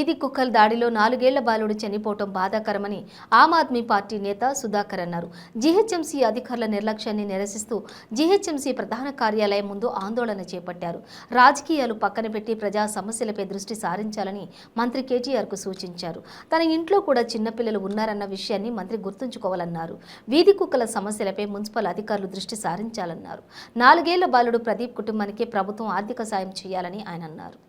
వీధి కుక్కల దాడిలో 4 ఏళ్ల బాలుడు చనిపోవటం బాధాకరమని ఆమ్ ఆద్మీ పార్టీ నేత సుధాకర్ అన్నారు. జీహెచ్ఎంసీ అధికారుల నిర్లక్ష్యాన్ని నిరసిస్తూ జీహెచ్ఎంసీ ప్రధాన కార్యాలయం ముందు ఆందోళన చేపట్టారు. రాజకీయాలు పక్కన పెట్టి ప్రజా సమస్యలపై దృష్టి సారించాలని మంత్రి కేటీఆర్కు సూచించారు. తన ఇంట్లో కూడా చిన్నపిల్లలు ఉన్నారన్న విషయాన్ని మంత్రి గుర్తుంచుకోవాలన్నారు. వీధి కుక్కల సమస్యలపై మున్సిపల్ అధికారులు దృష్టి సారించాలన్నారు. 4 ఏళ్ల బాలుడు ప్రదీప్ కుటుంబానికి ప్రభుత్వం ఆర్థిక సాయం చేయాలని ఆయన అన్నారు.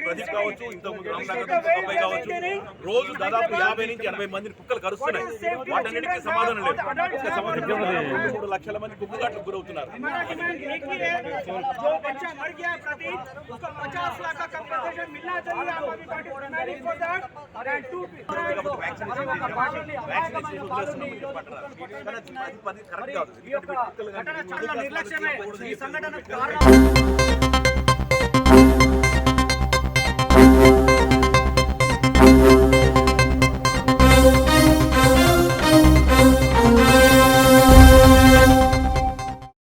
ప్రదీప్ కావచ్చు, ఇంతకుముందు రామనగర్ కావచ్చు, రోజు దాదాపు 50 నుంచి 80 మందిని కుక్కలు కరుస్తున్నాయి. వాటన్నిటికీ సమాధానం లేదు. ఒక సంవత్సరం 2-3 లక్షల మంది కుక్కగాట్లకు గురవుతున్నారు. నిర్లక్ష్యమే ఈ సంఘటనకు కారణం.